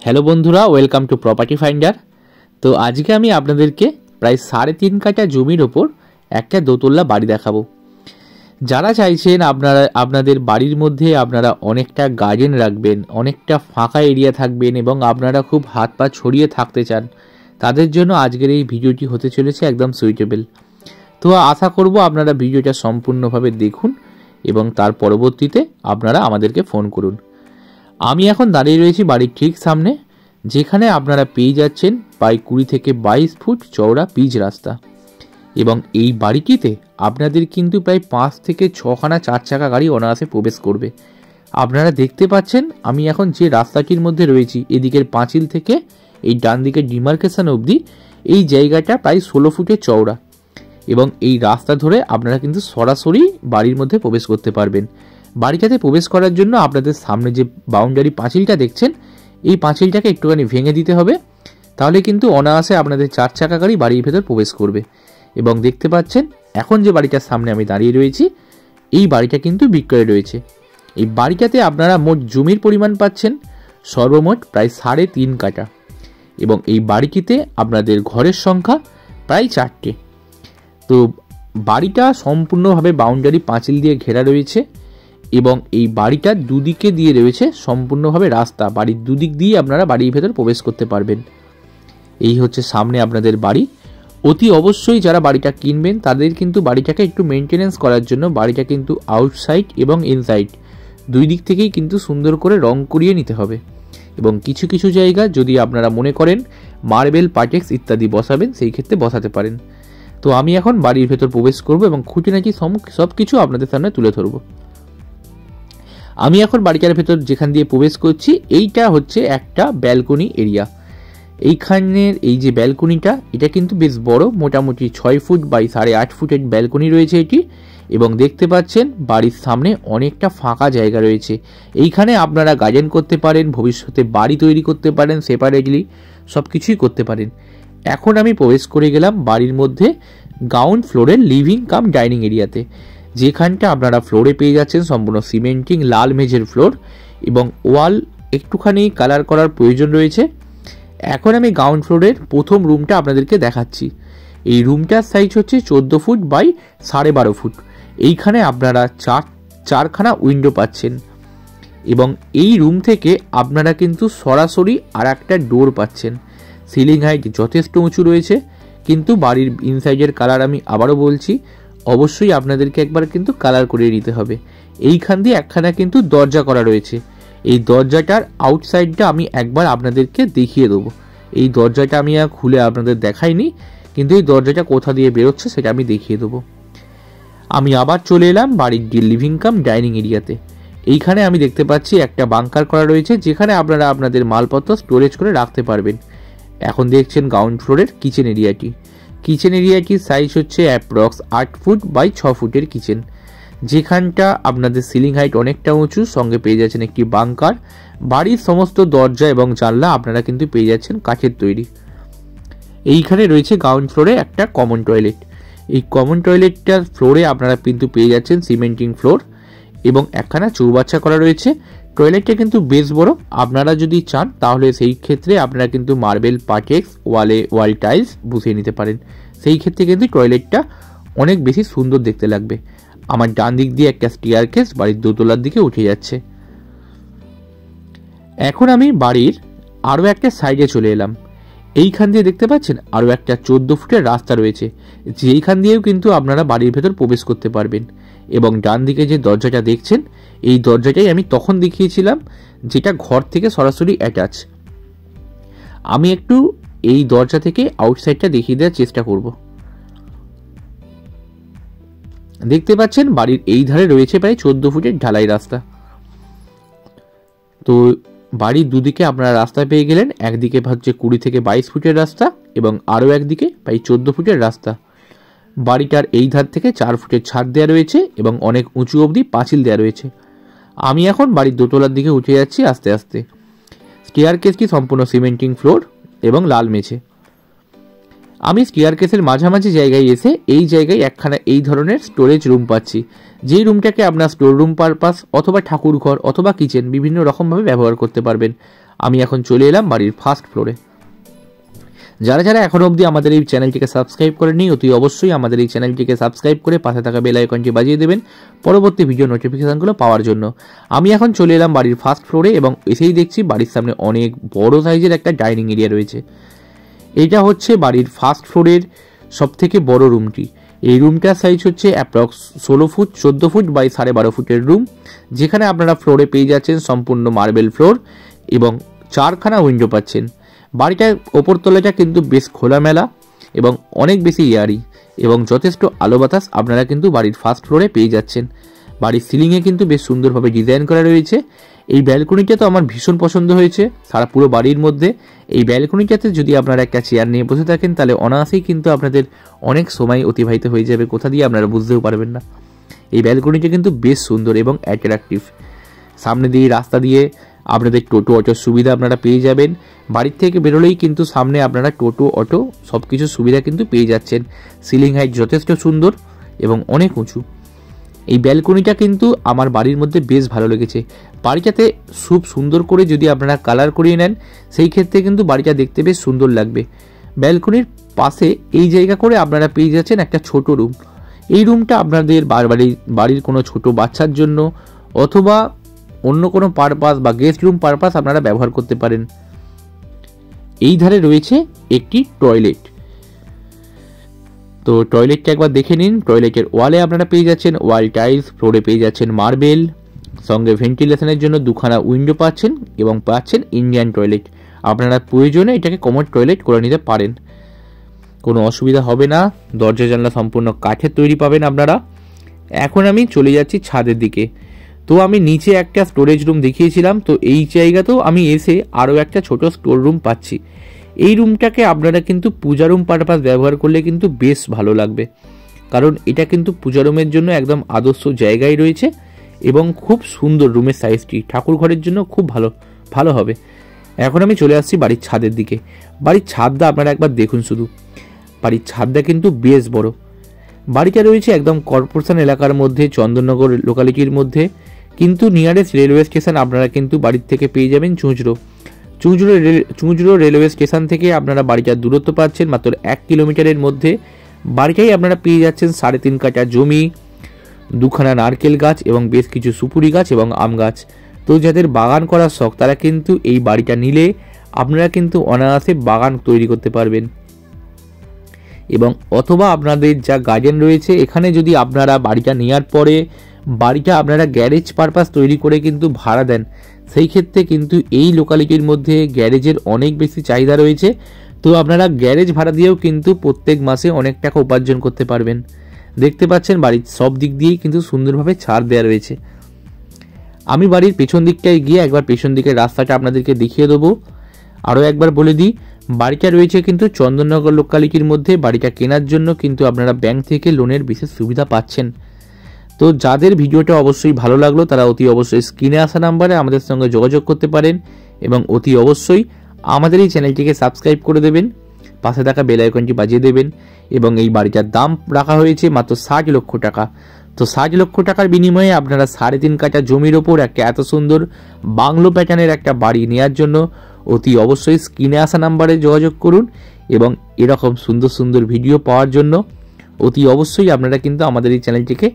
Hello বন্ধুরা, welcome to property finder. তো আজকে আমি আপনাদেরকে প্রায় 3.5 কাঠা জমির ওপর একটা দোতলা বাড়ি দেখাবো। যারা চাইছেন আপনাদের বাড়ির মধ্যে আপনারা অনেকটা গার্ডেন রাখবেন, অনেকটা ফাঁকা এরিয়া থাকবেন এবং আপনারা খুব হাত পা ছড়িয়ে থাকতে চান, তাদের জন্য আজকের এই ভিডিওটি হতে চলেছে একদম সুইটেবল। তো আশা করব আপনারা ভিডিওটা সম্পূর্ণভাবে দেখুন এবং তার পরবর্তীতে আপনারা আমাদেরকে ফোন করুন। আমি এখন দাঁড়িয়ে রয়েছি বাড়ির ঠিক সামনে, যেখানে আপনারা পেয়ে যাচ্ছেন প্রায় 20 থেকে 22 ফুট চওড়া পিচ রাস্তা এবং এই বাড়িটিতে আপনাদের কিন্তু প্রায় 5 থেকে 6খানা 4 চাকা গাড়ি অনায়াসে প্রবেশ করবে। আপনারা দেখতে পাচ্ছেন আমি এখন যে রাস্তাটির মধ্যে রয়েছি, এদিকের পাঁচিল থেকে এই ডান দিকের ডিমার্কেশন অবধি এই জায়গাটা প্রায় 16 ফুটের চওড়া এবং এই রাস্তা ধরে আপনারা কিন্তু সরাসরি বাড়ির মধ্যে প্রবেশ করতে পারবেন। বাড়িটাতে প্রবেশ করার জন্য আপনাদের সামনে যে বাউন্ডারি পাঁচিলটা দেখছেন, এই পাঁচিলটাকে একটুখানি ভেঙে দিতে হবে, তাহলে কিন্তু অনায়াসে আপনাদের 4 চাকা গাড়ি বাড়ির ভেতর প্রবেশ করবে। এবং দেখতে পাচ্ছেন এখন যে বাড়িটার সামনে আমি দাঁড়িয়ে রয়েছি, এই বাড়িটা কিন্তু বিক্রয় রয়েছে। এই বাড়িটাতে আপনারা মোট জমির পরিমাণ পাচ্ছেন সর্বমোট প্রায় 3.5 কাঠা এবং এই বাড়িটিতে আপনাদের ঘরের সংখ্যা প্রায় 4টে। তো বাড়িটা সম্পূর্ণভাবে বাউন্ডারি পাঁচিল দিয়ে ঘেরা রয়েছে এবং এই বাড়িটার দুদিকে দিয়ে রয়েছে সম্পূর্ণভাবে রাস্তা। বাড়ির দুদিক দিয়ে আপনারা বাড়ির ভেতর প্রবেশ করতে পারবেন। এই হচ্ছে সামনে আপনাদের বাড়ি। অতি অবশ্যই যারা বাড়িটা কিনবেন তাদের কিন্তু বাড়িটাকে একটু মেনটেনেন্স করার জন্য বাড়িটা কিন্তু আউটসাইড এবং ইনসাইড দুই দিক থেকেই কিন্তু সুন্দর করে রং করিয়ে নিতে হবে এবং কিছু কিছু জায়গা যদি আপনারা মনে করেন মার্বেল পার্টেক্স ইত্যাদি বসাবেন, সেই ক্ষেত্রে বসাতে পারেন। তো আমি এখন বাড়ির ভেতর প্রবেশ করব এবং খুঁটিনাটি সব কিছু আপনাদের সামনে তুলে ধরবো। আমি এখন বাড়িটার ভেতর যেখান দিয়ে প্রবেশ করছি, এইটা হচ্ছে একটা ব্যালকনি এরিয়া। এইখানের এই যে ব্যালকনিটা, এটা কিন্তু বেশ বড়, মোটামুটি 6 ফুট বাই 8.5 ফুটের ব্যালকনি রয়েছে এটি এবং দেখতে পাচ্ছেন বাড়ির সামনে অনেকটা ফাঁকা জায়গা রয়েছে। এইখানে আপনারা গার্ডেন করতে পারেন, ভবিষ্যতে বাড়ি তৈরি করতে পারেন, সেপারেটলি সব কিছুই করতে পারেন। এখন আমি প্রবেশ করে গেলাম বাড়ির মধ্যে গ্রাউন্ড ফ্লোরের লিভিং কাম ডাইনিং এরিয়াতে, যেখানটা আপনারা ফ্লোরে পেয়ে যাচ্ছেন সম্পূর্ণ সিমেন্টিং লাল মেঝের ফ্লোর এবং ওয়াল একটুখানি কালার করার প্রয়োজন রয়েছে। এখন আমি গ্রাউন্ড ফ্লোরের প্রথম রুমটা আপনাদেরকে দেখাচ্ছি। এই রুমটার সাইজ হচ্ছে 14 ফুট বাই 12.5 ফুট। এইখানে আপনারা চারখানা উইন্ডো পাচ্ছেন এবং এই রুম থেকে আপনারা কিন্তু সরাসরি আর একটা ডোর পাচ্ছেন। সিলিং হাইট যথেষ্ট উঁচু রয়েছে, কিন্তু বাড়ির ইনসাইডের কালার আমি আবারও বলছি, অবশ্যই আপনাদেরকে একবার কিন্তু কালার করিয়ে নিতে হবে। এইখান দিয়ে একখানা কিন্তু দরজা করা রয়েছে। এই দরজাটার আউটসাইডটা আমি একবার আপনাদেরকে দেখিয়ে দেবো। এই দরজাটা আমি খুলে আপনাদের দেখাইনি, কিন্তু এই দরজাটা কোথা দিয়ে বেরোচ্ছে সেটা আমি দেখিয়ে দেবো। আমি আবার চলে এলাম বাড়ির লিভিং কাম ডাইনিং এরিয়াতে। এইখানে আমি দেখতে পাচ্ছি একটা বাংকার করা রয়েছে, যেখানে আপনারা আপনাদের মালপত্র স্টোরেজ করে রাখতে পারবেন। এখন দেখছেন গ্রাউন্ড ফ্লোরের কিচেন এরিয়াটি। কিচেন এরিয়াটির সাইজ হচ্ছে অ্যাপ্রক্স 8 ফুট বাই 6 ফুটের কিচেন, যেখানটা আপনাদের সিলিং হাইট অনেকটা উঁচু, সঙ্গে পেয়ে যাচ্ছেন একটি বাংকার। বাড়ির সমস্ত দরজা এবং জানলা আপনারা কিন্তু পেয়ে যাচ্ছেন কাঠের তৈরি। এইখানে রয়েছে গ্রাউন্ড ফ্লোরে একটা কমন টয়লেট। এই কমন টয়লেটটার ফ্লোরে আপনারা কিন্তু পেয়ে যাচ্ছেন সিমেন্টিং ফ্লোর এবং একখানা চৌবাচ্চা করা রয়েছে। টয়লেটটা কিন্তু বেশ বড়, আপনারা যদি চান তাহলে সেই ক্ষেত্রে আপনারা কিন্তু মার্বেল পার্টেক্স ওয়াল টাইলস বসিয়ে নিতে পারেন। সেই ক্ষেত্রে কিন্তু টয়লেটটা অনেক বেশি সুন্দর দেখতে লাগবে। আমার ডান দিক দিয়ে একটা স্টেয়ারকেস বাড়ির দোতলার দিকে উঠে যাচ্ছে। এখন আমি বাড়ির আরও একটা সাইডে চলে এলাম। এইখান দিয়ে দেখতে পাচ্ছেন আরও একটা 14 ফুটের রাস্তা রয়েছে, যেইখান দিয়েও কিন্তু আপনারা বাড়ির ভেতর প্রবেশ করতে পারবেন। এবং ডান দিকে যে দরজাটা দেখছেন, এই দরজাটাই আমি তখন দেখিয়েছিলাম, যেটা ঘর থেকে সরাসরি অ্যাটাচ। আমি একটু এই দরজা থেকে আউটসাইডটা দেখিয়ে দেওয়ার চেষ্টা করব। দেখতে পাচ্ছেন বাড়ির এই ধারে রয়েছে প্রায় 14 ফুটের ঢালাই রাস্তা। তো বাড়ির দুদিকে আপনারা রাস্তা পেয়ে গেলেন। একদিকে হচ্ছে 20 থেকে 22 ফুটের রাস্তা এবং আরও একদিকে প্রায় 14 ফুটের রাস্তা। বাড়িটার এই ধার থেকে 4 ফুটের ছাদ দেওয়া রয়েছে এবং অনেক উঁচু অবধি পাঁচিল দেওয়া রয়েছে। আমি এখন বাড়ির দোতলার দিকে উঠে যাচ্ছি আস্তে আস্তে। স্টেয়ারকেসটি সম্পূর্ণ সিমেন্টিং ফ্লোর এবং লাল মেঝে। আমি স্টেয়ারকেসের মাঝামাঝি জায়গায় এসে এই জায়গায় একখানা এই ধরনের স্টোরেজ রুম পাচ্ছি, যেই রুমটাকে আপনার স্টোর রুম পারপাস অথবা ঠাকুর ঘর অথবা কিচেন বিভিন্ন রকমভাবে ব্যবহার করতে পারবেন। আমি এখন চলে এলাম বাড়ির ফার্স্ট ফ্লোরে। যারা যারা এখনো অবধি আমাদের এই চ্যানেলটিকে সাবস্ক্রাইব করেননি অতি অবশ্যই আমাদের এই চ্যানেলটিকে সাবস্ক্রাইব করে পাশে থাকা বেল আইকনটি বাজিয়ে দেবেন পরবর্তী ভিডিও নোটিফিকেশনগুলো পাওয়ার জন্য। আমি এখন চলে এলাম বাড়ির ফার্স্ট ফ্লোরে এবং এসেই দেখছি বাড়ির সামনে অনেক বড় সাইজের একটা ডাইনিং এরিয়া রয়েছে। এটা হচ্ছে বাড়ির ফার্স্ট ফ্লোরের সবথেকে বড় রুমটি। এই রুমটার সাইজ হচ্ছে অ্যাপ্রক্স 16 ফুট 14 ফুট বাই 12.5 ফুটের রুম, যেখানে আপনারা ফ্লোরে পেয়ে যাচ্ছেন সম্পূর্ণ মার্বেল ফ্লোর এবং 4খানা উইন্ডো পাচ্ছেন। বাড়িটার ওপরতলাটা কিন্তু বেশ খোলামেলা এবং অনেক বেশি এয়ারি এবং যথেষ্ট আলো বাতাস আপনারা কিন্তু বাড়ির ফার্স্ট ফ্লোরে পেয়ে যাচ্ছেন। বাড়ির সিলিংয়ে কিন্তু বেশ সুন্দরভাবে ডিজাইন করা রয়েছে। এই ব্যালকনিটা তো আমার ভীষণ পছন্দ হয়েছে সারা পুরো বাড়ির মধ্যে। এই ব্যালকনিটাতে যদি আপনারা একটা চেয়ার নিয়ে বসে থাকেন তাহলে অনায়াসেই কিন্তু আপনাদের অনেক সময় অতিবাহিত হয়ে যাবে, কোথা দিয়ে আপনারা বুঝতেও পারবেন না। এই ব্যালকনিটা কিন্তু বেশ সুন্দর এবং অ্যাট্রাকটিভ। সামনে দিয়ে রাস্তা দিয়ে আপনাদের টোটো অটোর সুবিধা আপনারা পেয়ে যাবেন। বাড়ির থেকে বেরোলেই কিন্তু সামনে আপনারা টোটো অটো সব কিছু সুবিধা কিন্তু পেয়ে যাচ্ছেন। সিলিং হাইট যথেষ্ট সুন্দর এবং অনেক উঁচু। এই ব্যালকনিটা কিন্তু আমার বাড়ির মধ্যে বেশ ভালো লেগেছে। বাড়িটাতে খুব সুন্দর করে যদি আপনারা কালার করিয়ে নেন সেই ক্ষেত্রে কিন্তু বাড়িটা দেখতে বেশ সুন্দর লাগবে। ব্যালকনির পাশে এই জায়গা করে আপনারা পেয়ে যাচ্ছেন একটা ছোট রুম। এই রুমটা আপনাদের বাড়ির কোনো ছোট বাচ্চার জন্য অথবা অন্য কোনো পারপাস বা গেস্ট রুম পারপাস আপনারা ব্যবহার করতে পারেন। এই ধারে রয়েছে একটি টয়লেট। তো টয়লেটটা একবার দেখে নিন। টয়লেটের ওয়ালে আপনারা পেয়ে যাচ্ছেন ওয়াল টাইলস, ফ্লোরে পেয়ে যাচ্ছেন মার্বেল, সঙ্গে ভেন্টিলেশনের জন্য 2খানা উইন্ডো পাচ্ছেন এবং পাচ্ছেন ইন্ডিয়ান টয়লেট। আপনারা প্রয়োজনে এটাকে কমোড টয়লেট করে নিতে পারেন, কোনো অসুবিধা হবে না। দরজা জানলা সম্পূর্ণ কাঠের তৈরি পাবেন আপনারা। এখন আমি চলে যাচ্ছি ছাদের দিকে। তো আমি নিচে একটা স্টোরেজ রুম দেখিয়েছিলাম, তো এই জায়গাতেও আমি এসে আরও একটা ছোট স্টোর রুম পাচ্ছি। এই রুমটাকে আপনারা কিন্তু পূজা রুম পারপাস ব্যবহার করলে কিন্তু বেশ ভালো লাগবে, কারণ এটা কিন্তু পূজা রুমের জন্য একদম আদর্শ জায়গায় রয়েছে এবং খুব সুন্দর রুমের সাইজটি ঠাকুর ঘরের জন্য খুব ভালো হবে। এখন আমি চলে আসছি বাড়ির ছাদের দিকে। বাড়ির ছাদটা আপনারা একবার দেখুন শুধু। বাড়ির ছাদটা কিন্তু বেশ বড়। বাড়িটা রয়েছে একদম কর্পোরেশন এলাকার মধ্যে, চন্দননগর লোকালিটির মধ্যে, কিন্তু নিয়ারেস্ট রেলওয়ে স্টেশন আপনারা কিন্তু বাড়ির থেকে পেয়ে যাবেন চুঁচুড়ো রেলওয়ে স্টেশন থেকে আপনারা বাড়িটার দূরত্ব পাচ্ছেন মাত্র 1 কিলোমিটারের মধ্যে। বাড়িটাই আপনারা পেয়ে যাচ্ছেন 3.5 কাঠা জমি, 2খানা নারকেল গাছ এবং বেশ কিছু সুপুরি গাছ এবং আম গাছ। তো যাদের বাগান করার শখ তারা কিন্তু এই বাড়িটা নিলে আপনারা কিন্তু অনায়াসে বাগান তৈরি করতে পারবেন। এবং অথবা আপনাদের যা গার্ডেন রয়েছে এখানে যদি আপনারা বাড়িটা নেওয়ার পরে বাড়িটা আপনারা গ্যারেজ পারপাস তৈরি করে কিন্তু ভাড়া দেন, সেই ক্ষেত্রে কিন্তু এই লোকালিটির মধ্যে গ্যারেজের অনেক বেশি চাহিদা রয়েছে। তো আপনারা গ্যারেজ ভাড়া দিয়েও কিন্তু প্রত্যেক মাসে অনেক টাকা উপার্জন করতে পারবেন। দেখতে পাচ্ছেন বাড়ির সব দিক দিয়েই কিন্তু সুন্দরভাবে ছাড় দেওয়া রয়েছে। আমি বাড়ির পেছন দিকটায় গিয়ে একবার পেছন দিকের রাস্তাটা আপনাদেরকে দেখিয়ে দেবো। আরও একবার বলে দিই, বাড়িটা রয়েছে কিন্তু চন্দননগর লোকালিটির মধ্যে। বাড়িটা কেনার জন্য কিন্তু আপনারা ব্যাংক থেকে লোনের বিশেষ সুবিধা পাচ্ছেন। তো যাদের ভিডিওটা অবশ্যই ভালো লাগলো তারা অতি অবশ্যই স্ক্রিনে আসা নাম্বারে আমাদের সঙ্গে যোগাযোগ করতে পারেন এবং অতি অবশ্যই আমাদের এই চ্যানেলটিকে সাবস্ক্রাইব করে দেবেন, পাশে থাকা বেল আইকনটি বাজিয়ে দেবেন। এবং এই বাড়িটার দাম রাখা হয়েছে মাত্র 60 লক্ষ টাকা। তো 60 লক্ষ টাকার বিনিময়ে আপনারা 3.5 কাঠা জমির ওপর একটা এত সুন্দর বাংলো প্যাটার্নের একটা বাড়ি নেওয়ার জন্য অতি অবশ্যই স্ক্রিনে আসা নাম্বারে যোগাযোগ করুন। এবং এরকম সুন্দর সুন্দর ভিডিও পাওয়ার জন্য অতি অবশ্যই আপনারা কিন্তু আমাদের এই চ্যানেলটিকে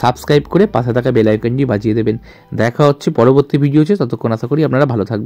সাবস্ক্রাইব করে পাশে থাকা বেল আইকনটি বাজিয়ে দেবেন। দেখা হচ্ছে পরবর্তী ভিডিওতে, ততক্ষণ আশা করি আপনারা ভালো থাকবেন।